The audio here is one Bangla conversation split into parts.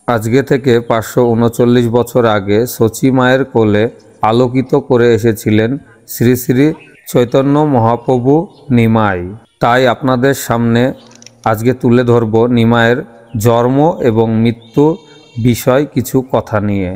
আজকে থেকে 539 বছর আগে শচী মায়ের কোলে আলোকিত করে এসেছিলেন শ্রী শ্রী চৈতন্য মহাপ্রভু নিমাই। তাই আপনাদের সামনে আজকে তুলে ধরব নিমাইয়ের জন্ম এবং মৃত্যু বিষয় কিছু কথা নিয়ে।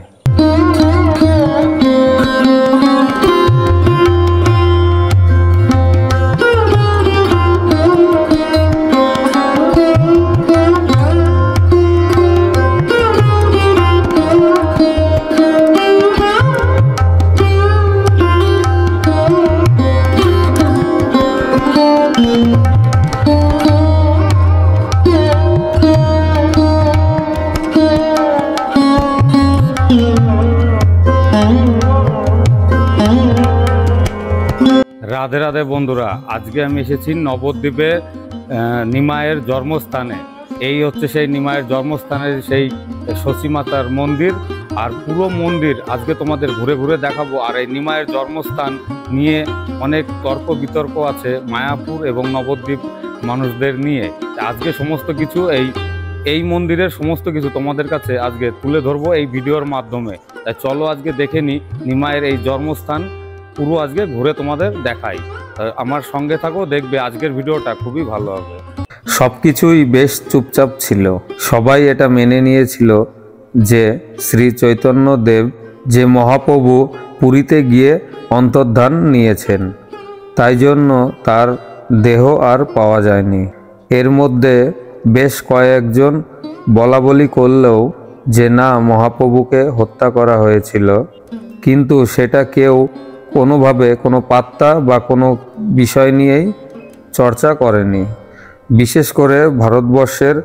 রাধে রাধে বন্ধুরা, আজকে আমি এসেছি নবদ্বীপে নিমাইয়ের জন্মস্থানে। এই হচ্ছে সেই নিমাইয়ের জন্মস্থানের সেই শচী মাতার মন্দির। আর পুরো মন্দির আজকে তোমাদের ঘুরে ঘুরে দেখাবো। আর এই নিমাইয়ের জন্মস্থান নিয়ে অনেক তর্ক বিতর্ক আছে মায়াপুর এবং নবদ্বীপ মানুষদের নিয়ে। আজকে সমস্ত কিছু এই মন্দিরের সমস্ত কিছু তোমাদের কাছে আজকে তুলে ধরবো এই ভিডিওর মাধ্যমে। তাই চলো আজকে দেখে নিই নিমাইয়ের এই জন্মস্থান পুরো আজকে ঘুরে তোমাদের দেখাই। আমার সঙ্গে থাকো, দেখবে আজকের ভিডিওটা খুবই ভালো হবে। সবকিছুই বেশ চুপচাপ ছিল। সবাই এটা মেনে নিয়েছিল যে শ্রী চৈতন্য দেব যে মহাপ্রভু পুরীতে গিয়ে অন্তর্ধান নিয়েছেন, তাই জন্য তার দেহ আর পাওয়া যায়নি। এর মধ্যে বেশ কয়েকজন বলাবলি করলেও যে না, মহাপ্রভুকে হত্যা করা হয়েছিল, কিন্তু সেটা কেউ কোনোভাবে কোনো পাত্তা বা কোনো বিষয় নিয়েই চর্চা করেনি। বিশেষ করে ভারতবর্ষের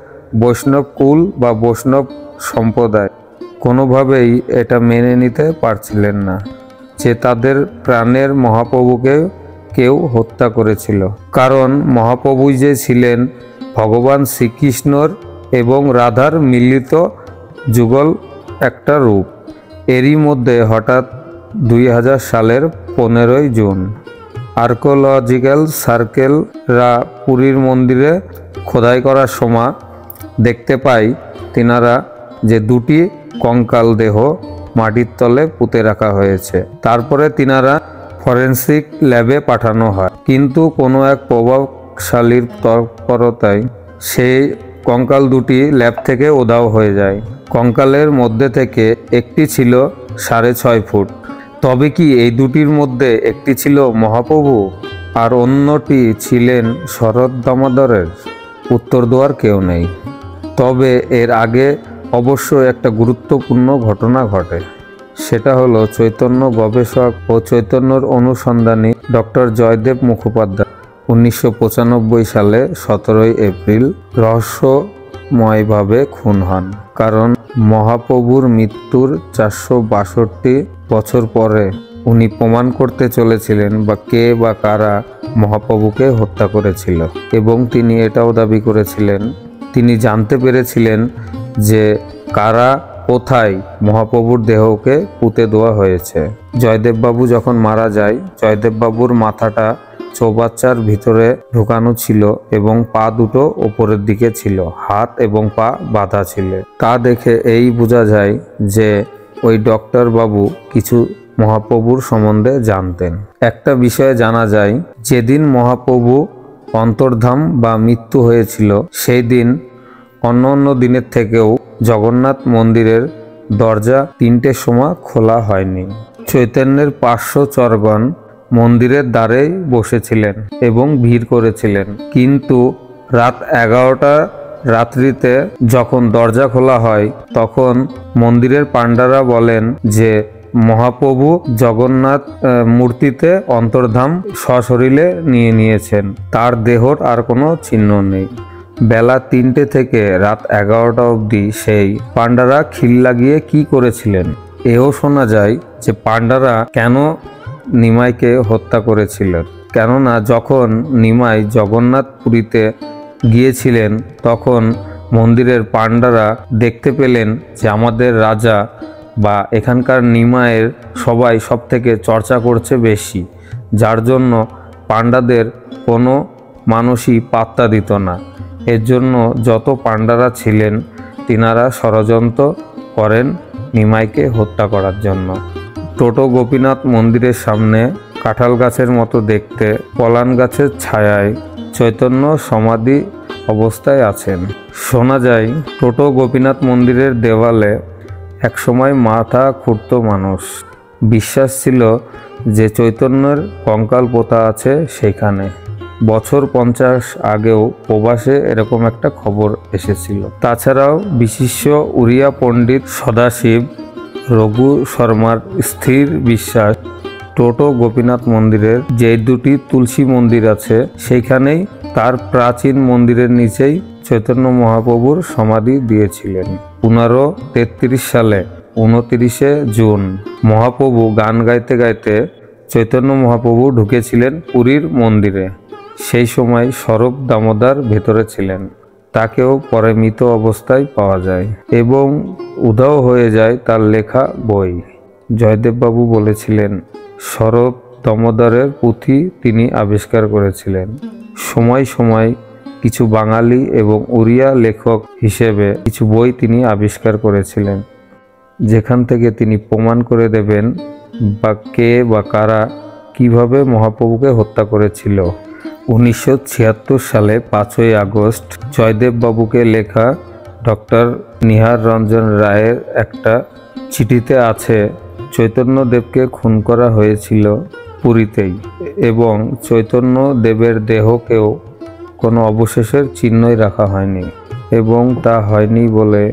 বৈষ্ণব কুল বা বৈষ্ণব সম্প্রদায় কোনোভাবেই এটা মেনে নিতে পারছিলেন না যে তাদের প্রাণের মহাপ্রভুকে কেউ হত্যা করেছিল। কারণ মহাপ্রভুই যে ছিলেন ভগবান শ্রীকৃষ্ণর এবং রাধার মিলিত যুগল একটা রূপ। এরই মধ্যে হঠাৎ 2000 সালের 15ই জুন আর্কোলজিক্যাল সার্কেলরা পুরীর মন্দিরে খোদাই করার সময় দেখতে পাই তিনারা যে দুটি কঙ্কাল দেহ মাটির তলে পুঁতে রাখা হয়েছে। তারপরে তিনারা ফরেন্সিক ল্যাবে পাঠানো হয়, কিন্তু কোনো এক প্রভাবশালীর তৎপরতায় সেই কঙ্কাল দুটি ল্যাব থেকে উধাও হয়ে যায়। কঙ্কালের মধ্যে থেকে একটি ছিল 6.5 ফুট। তবে কি এই দুটির মধ্যে একটি ছিল মহাপ্রভু আর অন্যটি ছিলেন শরৎ দামোদরের? উত্তর দেওয়ার কেউ নেই। তবে এর আগে অবশ্য একটা গুরুত্বপূর্ণ ঘটনা ঘটে। সেটা হলো চৈতন্য গবেষক ও চৈতন্যর অনুসন্ধানী ডক্টর জয়দেব মুখোপাধ্যায় 1995 সালে 17ই এপ্রিল রহস্যময়ভাবে খুন হন। কারণ মহাপ্রভুর মৃত্যুর 462 বছর পরে উনি প্রমাণ করতে চলেছিলেন বা কে বা কারা মহাপ্রভুকে হত্যা করেছিল। এবং তিনি এটাও দাবি করেছিলেন, তিনি জানতে পেরেছিলেন যে কারা কোথায় মহাপ্রভুর দেহকে পুঁতে দেওয়া হয়েছে। জয়দেববাবু যখন মারা যায়, জয়দেববাবুর মাথাটা চৌবাচ্চার ভিতরে ঢোকানো ছিল এবং পা দুটো ওপরের দিকে ছিল, হাত এবং পা বাঁধা ছিল। তা দেখে এই বোঝা যায় যে ওই ডক্টর বাবু কিছু মহাপ্রভুর সম্বন্ধে জানতেন। একটা বিষয়ে জানা যায়, যেদিন মহাপ্রভু অন্তর্ধাম বা মৃত্যু হয়েছিল সেই দিন অন্য দিনের থেকেও জগন্নাথ মন্দিরের দরজা 3টের সময় খোলা হয়নি। চৈতন্যের 500 চরগণ মন্দিরের দ্বারেই বসেছিলেন এবং ভিড় করেছিলেন। কিন্তু রাত 11টা রাত্রিতে যখন দরজা খোলা হয়, তখন মন্দিরের পাণ্ডারা বলেন যে মহাপ্রভু জগন্নাথ মূর্তিতে অন্তর্ধাম সশরীরে নিয়ে নিয়েছেন, তার দেহর আর কোনো চিহ্ন নেই। বেলা 3টে থেকে রাত 11টা অবধি সেই পাণ্ডারা খিল লাগিয়ে কি করেছিলেন? এও শোনা যায় যে পাণ্ডারা কেন নিমাইকে হত্যা করেছিলেন। কেননা যখন নিমাই জগন্নাথ পুরীতে গিয়েছিলেন তখন মন্দিরের পাণ্ডারা দেখতে পেলেন যে আমাদের রাজা বা এখানকার নিমাইয়ের সবাই সব থেকে চর্চা করছে বেশি, যার জন্য পাণ্ডাদের কোনো মানুষই পাত্তা দিত না। এর জন্য যত পাণ্ডারা ছিলেন তিনারা ষড়যন্ত্র করেন নিমাইকে হত্যা করার জন্য। টোটো গোপীনাথ মন্দিরের সামনে কাঁঠাল গাছের মতো দেখতে পলান গাছের ছায়ায় চৈতন্য সমাধি অবস্থায় আছেন। শোনা যায় টোটো গোপীনাথ মন্দিরের দেওয়ালে একসময় মাথা খুঁড়ত মানুষ। বিশ্বাস ছিল যে চৈতন্যের কঙ্কাল পোতা আছে সেখানে। বছর 50 আগেও প্রবাসে এরকম একটা খবর এসেছিল। তাছাড়াও বিশিষ্ট উড়িয়া পণ্ডিত সদাশিব রঘু শর্মার স্থির বিশ্বাস টোটো গোপীনাথ মন্দিরের যে দুটি তুলসী মন্দির আছে সেইখানেই তার প্রাচীন মন্দিরের নিচেই চৈতন্য মহাপ্রভুর সমাধি দিয়েছিলেন। 1533 সালে 29 জুন মহাপ্রভু গান গাইতে গাইতে চৈতন্য মহাপ্রভু ঢুকেছিলেন পুরীর মন্দিরে। সেই সময় স্বরূপ দামোদর ভেতরে ছিলেন। তাকেও পরে মৃত অবস্থায় পাওয়া যায় এবং উধাও হয়ে যায় তার লেখা বই। জয়দেববাবু বলেছিলেন স্বরূপ দামোদরের পুঁথি তিনি আবিষ্কার করেছিলেন। সময় সময় কিছু বাঙালি এবং উড়িয়া লেখক হিসেবে কিছু বই তিনি আবিষ্কার করেছিলেন, যেখান থেকে তিনি প্রমাণ করে দেবেন বা কে বা কারা কিভাবে মহাপ্রভুকে হত্যা করেছিল। 1976 সালে 5ই আগস্ট জয়দেববাবুকে লেখা ডক্টর নিহার রঞ্জন রায়ের একটা চিঠিতে আছে চৈতন্যদেবকে খুন করা হয়েছিল পুরীতেই এবং চৈতন্যদেবের দেহকেও কোনো অবশেষের চিহ্নই রাখা হয়নি এবং তা হয়নি বলে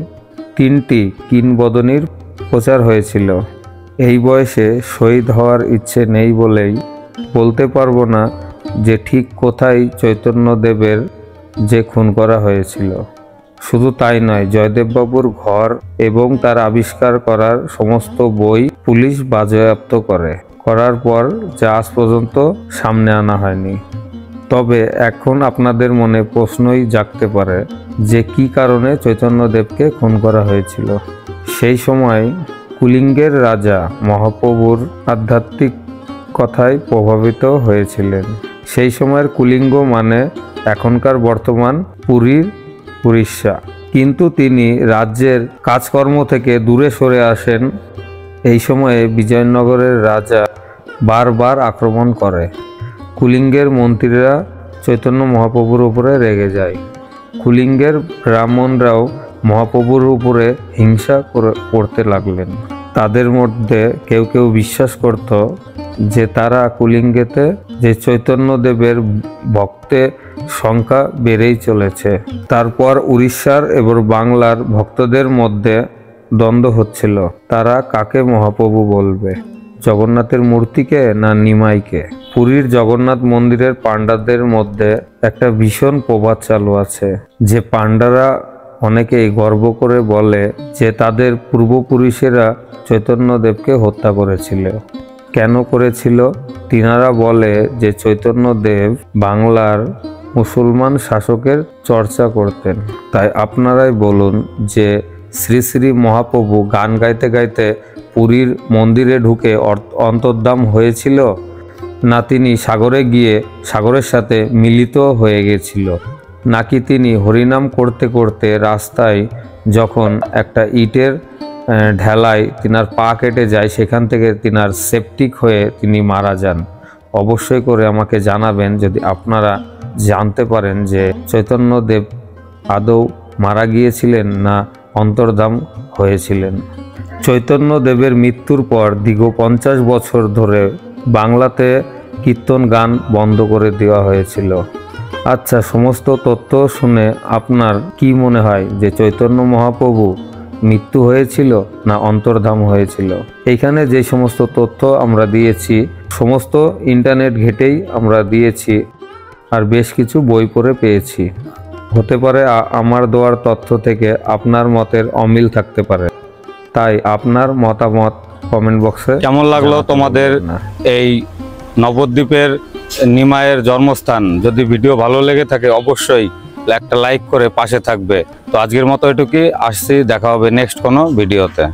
3টি কিংবদন্তির প্রচার হয়েছিল। এই বয়সে শহীদ হওয়ার ইচ্ছে নেই বলেই বলতে পারবো না যে ঠিক কোথায় চৈতন্যদেবের যে খুন করা হয়েছিল। শুধু তাই নয়, জয়দেববাবুর ঘর এবং তার আবিষ্কার করার সমস্ত বই পুলিশ বাজেয়াপ্ত করার পর যা আজ পর্যন্ত সামনে আনা হয়নি। তবে এখন আপনাদের মনে প্রশ্নই জাগতে পারে যে কি কারণে চৈতন্যদেবকে খুন করা হয়েছিল। সেই সময় কুলিঙ্গের রাজা মহাপ্রভুর আধ্যাত্মিক কথায় প্রভাবিত হয়েছিলেন। সেই সময়ের কুলিঙ্গ মানে এখনকার বর্তমান পুরীর উড়িষ্যা। কিন্তু তিনি রাজ্যের কাজকর্ম থেকে দূরে সরে আসেন। এই সময়ে বিজয়নগরের রাজা বারবার আক্রমণ করে। কুলিঙ্গের মন্ত্রীরা চৈতন্য মহাপ্রভুর উপরে রেগে যায়। কুলিঙ্গের ব্রাহ্মণরাও মহাপ্রভুর উপরে হিংসা করতে লাগলেন। তাদের মধ্যে কেউ কেউ বিশ্বাস করত যে তারা কুলিঙ্গেতে যে চৈতন্যদেবের ভক্তের সংখ্যা বেড়েই চলেছে। তারপর উড়িষ্যার এবং বাংলার ভক্তদের মধ্যে দ্বন্দ্ব হচ্ছিল, তারা কাকে মহাপ্রভু বলবে, জগন্নাথের মূর্তিকে না নিমাইকে। পুরীর জগন্নাথ মন্দিরের পাণ্ডাদের মধ্যে একটা ভীষণ প্রবাদ চালু আছে যে পাণ্ডারা অনেকেই গর্ব করে বলে যে তাদের পূর্বপুরুষেরা চৈতন্যদেবকে হত্যা করেছিল। কেন করেছিল? তিনারা বলে যে চৈতন্যদেব বাংলার মুসলমান শাসকের চর্চা করতেন। তাই আপনারাই বলুন যে শ্রী শ্রী মহাপ্রভু গান গাইতে গাইতে পুরীর মন্দিরে ঢুকে অন্তর্ধান হয়েছিল, না তিনি সাগরে গিয়ে সাগরের সাথে মিলিত হয়ে গেছিল, নাকি তিনি হরিনাম করতে করতে রাস্তায় যখন একটা ইটের ঢেলায় তিনার পা কেটে যায় সেখান থেকে তিনার সেপটিক হয়ে তিনি মারা যান। অবশ্যই করে আমাকে জানাবেন যদি আপনারা জানতে পারেন যে চৈতন্যদেব আদৌ মারা গিয়েছিলেন না অন্তর্ধান হয়েছিলেন। চৈতন্যদেবের মৃত্যুর পর দীর্ঘ 50 বছর ধরে বাংলাতে কীর্তন গান বন্ধ করে দেওয়া হয়েছিল। আচ্ছা, সমস্ত তথ্য শুনে আপনার কি মনে হয় যে চৈতন্য মহাপ্রভু মৃত্যু হয়েছিল না অন্তর্ধান হয়েছিল? এইখানে যে সমস্ত তথ্য আমরা দিয়েছি সমস্ত ইন্টারনেট ঘেটেই আমরা দিয়েছি আর বেশ কিছু বই পড়ে পেয়েছি। হতে পারে আমার দেওয়ার তথ্য থেকে আপনার মতের অমিল থাকতে পারে, তাই আপনার মতামত কমেন্ট বক্সে। কেমন লাগলো তোমাদের এই নবদ্বীপের নিমাইয়ের জন্মস্থান? যদি ভিডিও ভালো লেগে থাকে অবশ্যই একটা লাইক করে পাশে থাকবে। তো আজকের মতো এটুকুই, আসছি, দেখা হবে নেক্সট কোনো ভিডিওতে।